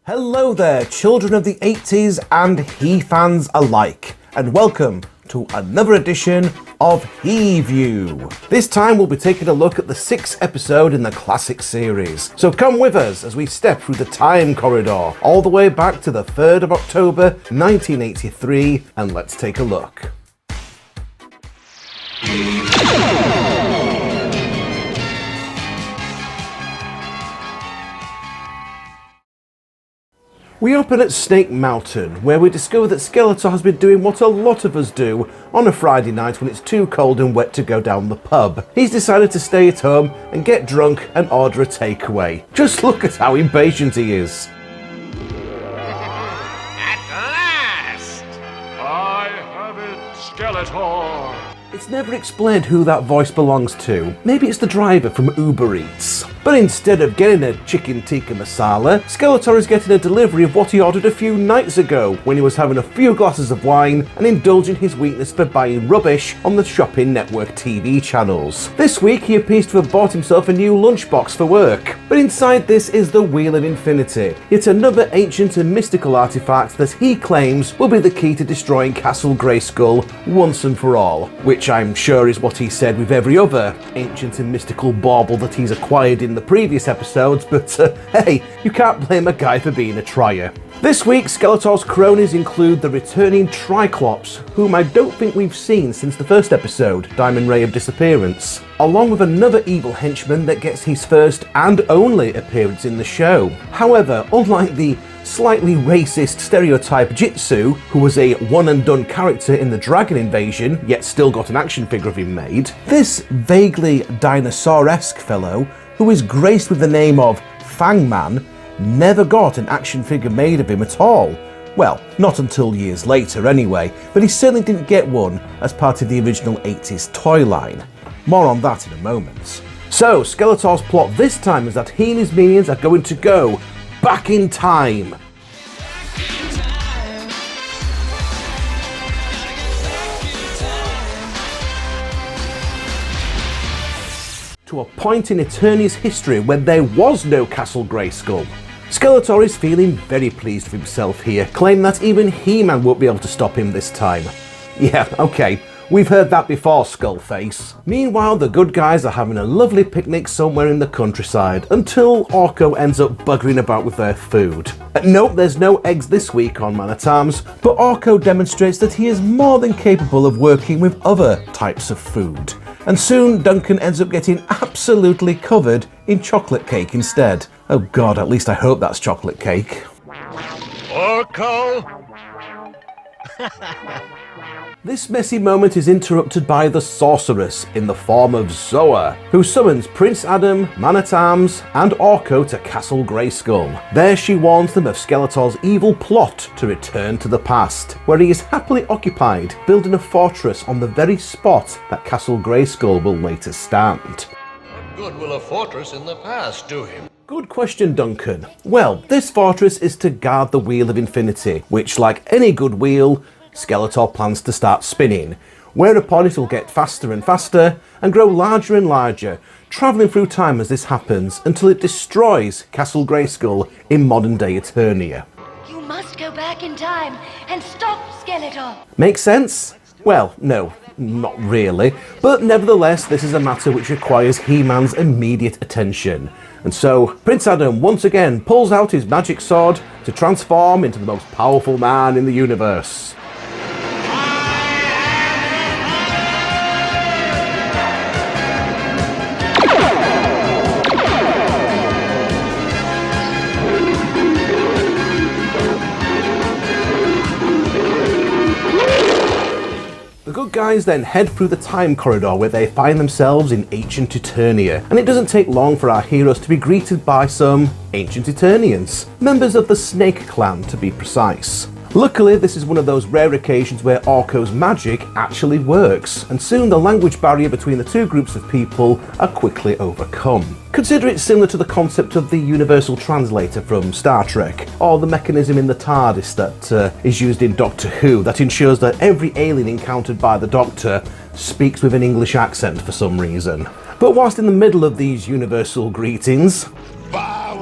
Hello there, children of the 80s and He fans alike, and welcome to another edition of He View. This time we'll be taking a look at the 6th episode in the classic series. So come with us as we step through the time corridor, all the way back to the 3rd of October 1983, and let's take a look. We open at Snake Mountain, where we discover that Skeletor has been doing what a lot of us do on a Friday night when it's too cold and wet to go down the pub. He's decided to stay at home and get drunk and order a takeaway. Just look at how impatient he is. At last! I have it, Skeletor! It's never explained who that voice belongs to. Maybe it's the driver from Uber Eats. But instead of getting a chicken tikka masala, Skeletor is getting a delivery of what he ordered a few nights ago when he was having a few glasses of wine and indulging his weakness for buying rubbish on the shopping network TV channels. This week he appears to have bought himself a new lunchbox for work. But inside this is the Wheel of Infinity, yet another ancient and mystical artifact that he claims will be the key to destroying Castle Grayskull once and for all. Which I'm sure is what he said with every other ancient and mystical bauble that he's acquired in the previous episodes, but hey, you can't blame a guy for being a trier. This week, Skeletor's cronies include the returning Triclops, whom I don't think we've seen since the first episode, Diamond Ray of Disappearance, along with another evil henchman that gets his first and only appearance in the show. However, unlike the slightly racist stereotype Jitsu, who was a one-and-done character in the Dragon Invasion, yet still got an action figure of him made, this vaguely dinosaur-esque fellow, who is graced with the name of Fang Man, never got an action figure made of him at all. Well, not until years later anyway, but he certainly didn't get one as part of the original 80s toy line. More on that in a moment. So, Skeletor's plot this time is that he and his minions are going to go back in time. To a point in Eternia's history when there was no Castle Grayskull. Skeletor is feeling very pleased with himself here, claiming that even He-Man won't be able to stop him this time. Yeah, okay, we've heard that before, Skullface. Meanwhile, the good guys are having a lovely picnic somewhere in the countryside, until Orko ends up buggering about with their food. Nope, there's no eggs this week on Man at Arms, but Orko demonstrates that he is more than capable of working with other types of food. And soon Duncan ends up getting absolutely covered in chocolate cake instead. Oh god, at least I hope that's chocolate cake. Orko! This messy moment is interrupted by the Sorceress in the form of Zoa, who summons Prince Adam, Man-at-Arms, and Orko to Castle Grayskull. There she warns them of Skeletor's evil plot to return to the past, where he is happily occupied, building a fortress on the very spot that Castle Grayskull will later stand. What good will a fortress in the past do him? Good question, Duncan. Well, this fortress is to guard the Wheel of Infinity, which, like any good wheel, Skeletor plans to start spinning, whereupon it will get faster and faster and grow larger and larger, travelling through time as this happens until it destroys Castle Grayskull in modern-day Eternia. You must go back in time and stop Skeletor. Make sense? Well, no, not really, but nevertheless this is a matter which requires He-Man's immediate attention. And so, Prince Adam once again pulls out his magic sword to transform into the most powerful man in the universe. The good guys then head through the time corridor where they find themselves in ancient Eternia, and it doesn't take long for our heroes to be greeted by some ancient Eternians, members of the Snake Clan to be precise. Luckily, this is one of those rare occasions where Orko's magic actually works, and soon the language barrier between the two groups of people are quickly overcome. Consider it similar to the concept of the Universal Translator from Star Trek, or the mechanism in the TARDIS that is used in Doctor Who that ensures that every alien encountered by the Doctor speaks with an English accent for some reason. But whilst in the middle of these universal greetings,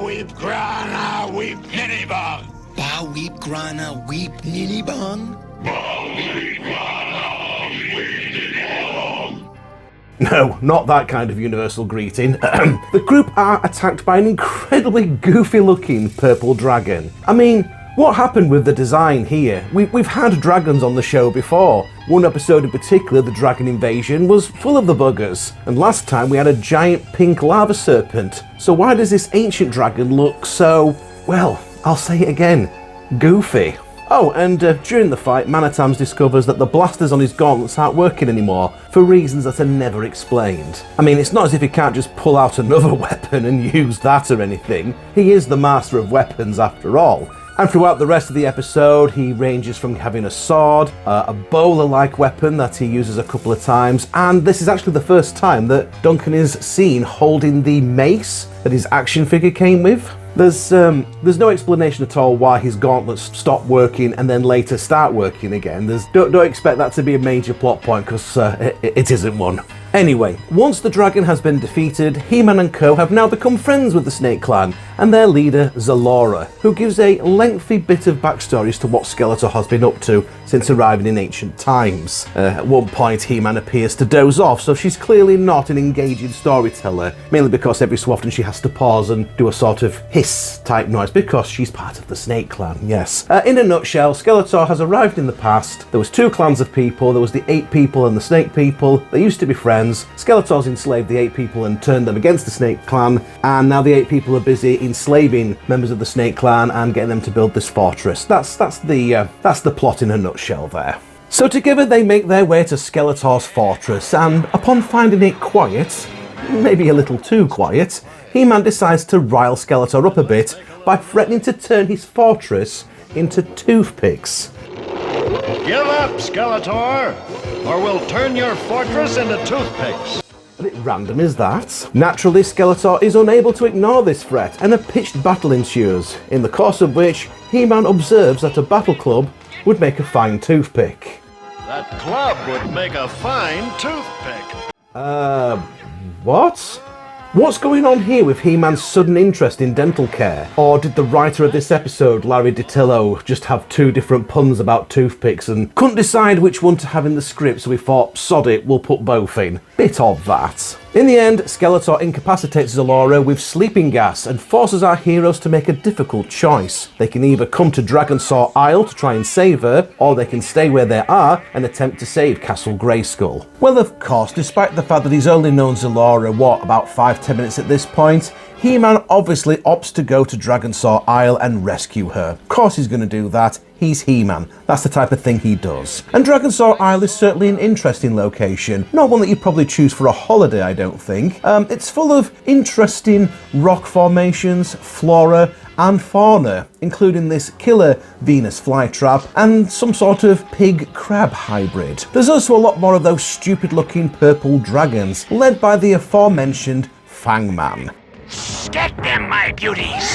We've grown, we've Ba weep grana weep nini bong. No, not that kind of universal greeting. The group are attacked by an incredibly goofy-looking purple dragon. I mean, what happened with the design here? We've had dragons on the show before. One episode in particular, the dragon invasion, was full of the buggers. And last time we had a giant pink lava serpent. So why does this ancient dragon look so, well, I'll say it again, goofy? Oh, and during the fight, Manatams discovers that the blasters on his gauntlets aren't working anymore, for reasons that are never explained. I mean, it's not as if he can't just pull out another weapon and use that or anything. He is the master of weapons after all. And throughout the rest of the episode, he ranges from having a sword, a bowler-like weapon that he uses a couple of times, and this is actually the first time that Duncan is seen holding the mace that his action figure came with. There's no explanation at all why his gauntlets stop working and then later start working again. Don't expect that to be a major plot point, because it isn't one. Anyway, once the dragon has been defeated, He-Man and co have now become friends with the Snake Clan and their leader Zalora, who gives a lengthy bit of backstory as to what Skeletor has been up to since arriving in ancient times. At one point, He-Man appears to doze off, so she's clearly not an engaging storyteller, mainly because every so often she has to pause and do a sort of hiss type noise because she's part of the Snake Clan, yes. In a nutshell, Skeletor has arrived in the past. There was two clans of people. There was the Ape people and the Snake people. They used to be friends. Skeletor's enslaved the Ape people and turned them against the Snake Clan, and now the Ape people are busy enslaving members of the Snake Clan and getting them to build this fortress. That's the plot in a nutshell there. So together they make their way to Skeletor's fortress, and upon finding it quiet, maybe a little too quiet, He-Man decides to rile Skeletor up a bit by threatening to turn his fortress into toothpicks. Give up, Skeletor, or we'll turn your fortress into toothpicks. A bit random is that. Naturally, Skeletor is unable to ignore this threat, and a pitched battle ensues, in the course of which He-Man observes that a battle club would make a fine toothpick. That club would make a fine toothpick. What? What's going on here with He-Man's sudden interest in dental care? Or did the writer of this episode, Larry DiTillo, just have two different puns about toothpicks and couldn't decide which one to have in the script, so he thought, sod it, we'll put both in. Bit of that. In the end, Skeletor incapacitates Zalora with sleeping gas and forces our heroes to make a difficult choice. They can either come to Dragonsaw Isle to try and save her, or they can stay where they are and attempt to save Castle Grayskull. Well, of course, despite the fact that he's only known Zalora, about 5-10 minutes at this point, He-Man obviously opts to go to Dragonsaw Isle and rescue her. Of course he's going to do that. He's He-Man. That's the type of thing he does. And Dragonsaw Isle is certainly an interesting location. Not one that you'd probably choose for a holiday, I don't think. It's full of interesting rock formations, flora, and fauna, including this killer Venus flytrap and some sort of pig-crab hybrid. There's also a lot more of those stupid-looking purple dragons, led by the aforementioned Fang Man. Get them, my beauties!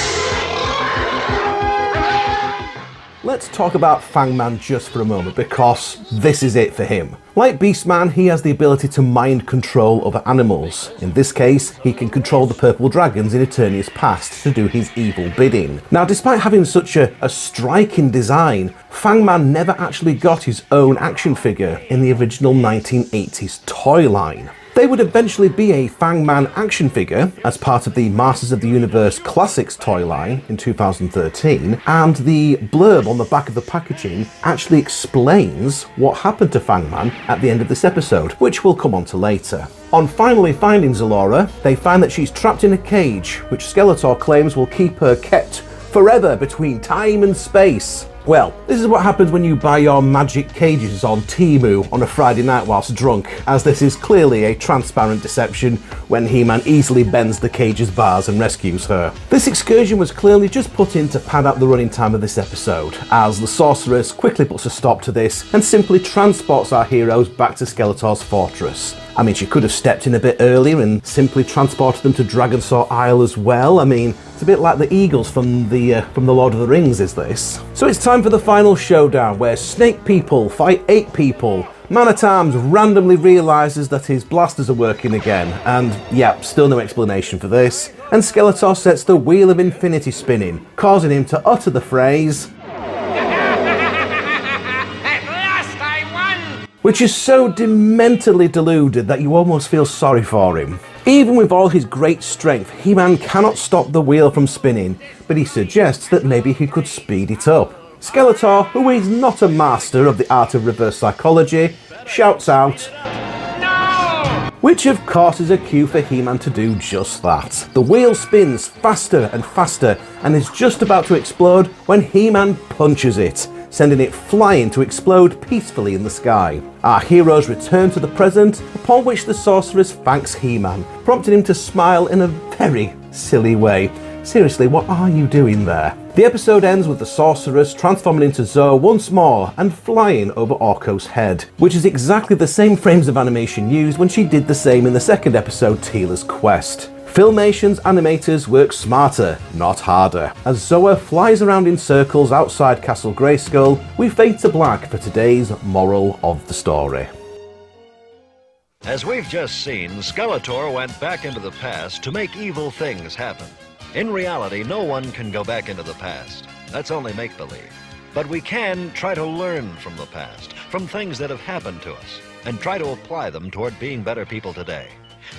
Let's talk about Fang Man just for a moment, because this is it for him. Like Beastman, he has the ability to mind control other animals. In this case, he can control the purple dragons in Eternia's past to do his evil bidding. Now, despite having such a striking design, Fang Man never actually got his own action figure in the original 1980s toy line. They would eventually be a Fang Man action figure as part of the Masters of the Universe Classics toy line in 2013, and the blurb on the back of the packaging actually explains what happened to Fang Man at the end of this episode, which we'll come on to later. On finally finding Zalora, they find that she's trapped in a cage, which Skeletor claims will keep her kept forever between time and space. Well, this is what happens when you buy your magic cages on Temu on a Friday night whilst drunk, as this is clearly a transparent deception when He-Man easily bends the cage's bars and rescues her. This excursion was clearly just put in to pad out the running time of this episode, as the sorceress quickly puts a stop to this and simply transports our heroes back to Skeletor's fortress. I mean, she could have stepped in a bit earlier and simply transported them to Dragonsaw Isle as well. I mean, it's a bit like the eagles from the Lord of the Rings, is this? So it's time for the final showdown, where snake people fight ape people, Man-at-Arms randomly realises that his blasters are working again, and yep, still no explanation for this, and Skeletor sets the Wheel of Infinity spinning, causing him to utter the phrase, At last I won! which is so dementedly deluded that you almost feel sorry for him. Even with all his great strength, He-Man cannot stop the wheel from spinning, but he suggests that maybe he could speed it up. Skeletor, who is not a master of the art of reverse psychology, shouts out, No! which of course is a cue for He-Man to do just that. The wheel spins faster and faster and is just about to explode when He-Man punches it, sending it flying to explode peacefully in the sky. Our heroes return to the present, upon which the sorceress thanks He-Man, prompting him to smile in a very silly way. Seriously, what are you doing there? The episode ends with the sorceress transforming into Zoe once more and flying over Orko's head, which is exactly the same frames of animation used when she did the same in the second episode, Teela's Quest. Filmation's animators work smarter, not harder. As Zoe flies around in circles outside Castle Grayskull, we fade to black for today's moral of the story. As we've just seen, Skeletor went back into the past to make evil things happen. In reality, no one can go back into the past. That's only make-believe. But we can try to learn from the past, from things that have happened to us, and try to apply them toward being better people today.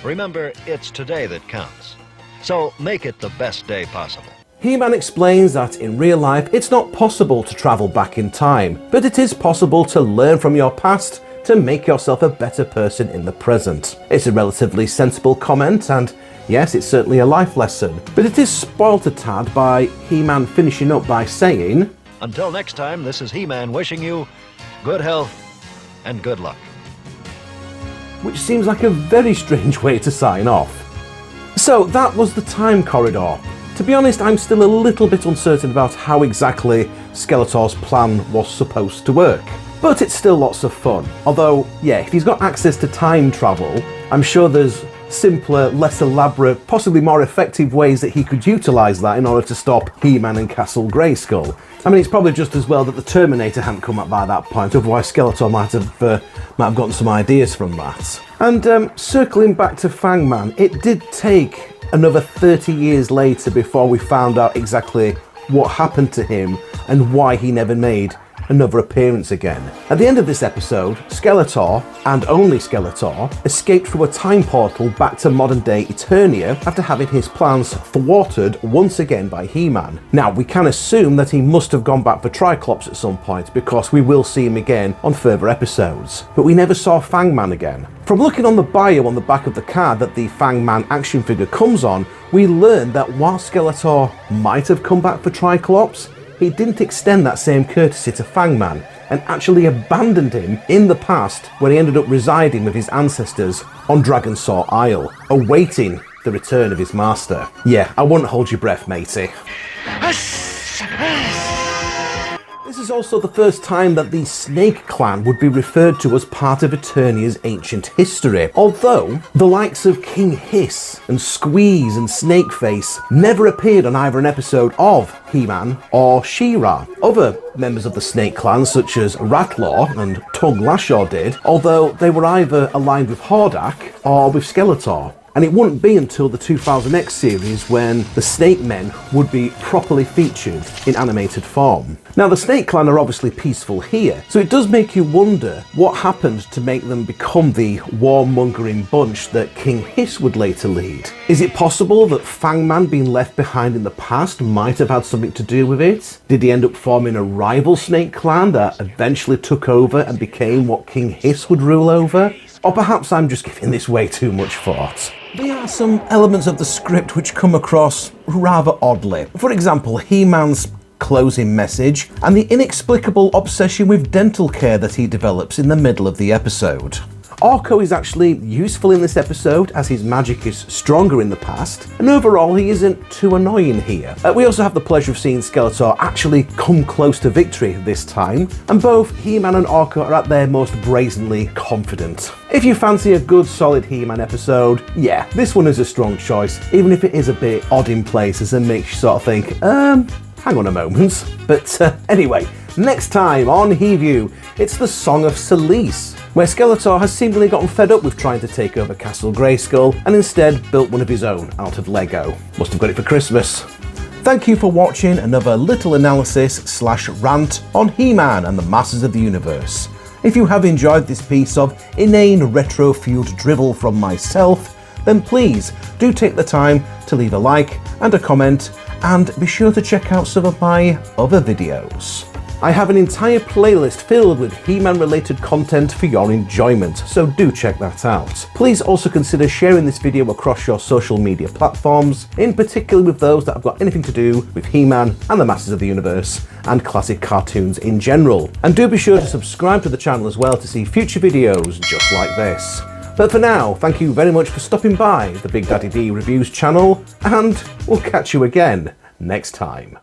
Remember, it's today that counts. So make it the best day possible. He-Man explains that in real life it's not possible to travel back in time, but it is possible to learn from your past to make yourself a better person in the present. It's a relatively sensible comment, and yes, it's certainly a life lesson, but it is spoilt a tad by He-Man finishing up by saying, Until next time, this is He-Man wishing you good health and good luck. which seems like a very strange way to sign off. So that was the time corridor. To be honest, I'm still a little bit uncertain about how exactly Skeletor's plan was supposed to work. But it's still lots of fun. Although, yeah, if he's got access to time travel, I'm sure there's simpler, less elaborate, possibly more effective ways that he could utilise that in order to stop He-Man and Castle Grayskull. I mean, it's probably just as well that the Terminator hadn't come up by that point, otherwise Skeletor might have gotten some ideas from that. And circling back to Fang Man, it did take another 30 years later before we found out exactly what happened to him and why he never made another appearance again. At the end of this episode, Skeletor, and only Skeletor, escaped through a time portal back to modern-day Eternia after having his plans thwarted once again by He-Man. Now, we can assume that he must have gone back for Triclops at some point because we will see him again on further episodes. But we never saw Fang Man again. From looking on the bio on the back of the card that the Fang Man action figure comes on, we learned that while Skeletor might have come back for Triclops, he didn't extend that same courtesy to Fang Man and actually abandoned him in the past, where he ended up residing with his ancestors on Dragonsaw Isle, awaiting the return of his master. Yeah, I wouldn't hold your breath, matey. This is also the first time that the Snake Clan would be referred to as part of Eternia's ancient history, although the likes of King Hiss and Squeeze and Snakeface never appeared on either an episode of He-Man or She-Ra. Other members of the Snake Clan, such as Ratlaw and Tug Lashaw, did, although they were either aligned with Hordak or with Skeletor. And it wouldn't be until the 2000X series when the Snake Men would be properly featured in animated form. Now, the Snake Clan are obviously peaceful here, so it does make you wonder what happened to make them become the warmongering bunch that King Hiss would later lead. Is it possible that Fang Man being left behind in the past might have had something to do with it? Did he end up forming a rival Snake Clan that eventually took over and became what King Hiss would rule over? Or perhaps I'm just giving this way too much thought. There are some elements of the script which come across rather oddly. For example, He-Man's closing message and the inexplicable obsession with dental care that he develops in the middle of the episode. Orko is actually useful in this episode as his magic is stronger in the past, and overall he isn't too annoying here. We also have the pleasure of seeing Skeletor actually come close to victory this time, and both He-Man and Orko are at their most brazenly confident. If you fancy a good solid He-Man episode, yeah, this one is a strong choice, even if it is a bit odd in places and makes you sort of think, hang on a moment. But anyway, Next time on He-View, it's the Song of Selice, where Skeletor has seemingly gotten fed up with trying to take over Castle Grayskull and instead built one of his own out of Lego. Must have got it for Christmas. Thank you for watching another little analysis/rant on He-Man and the Masters of the Universe. If you have enjoyed this piece of inane retro-fueled drivel from myself, then please do take the time to leave a like and a comment, and be sure to check out some of my other videos. I have an entire playlist filled with He-Man related content for your enjoyment, so do check that out. Please also consider sharing this video across your social media platforms, in particular with those that have got anything to do with He-Man and the Masters of the Universe and classic cartoons in general. And do be sure to subscribe to the channel as well to see future videos just like this. But for now, thank you very much for stopping by the Big Daddy D Reviews channel, and we'll catch you again next time.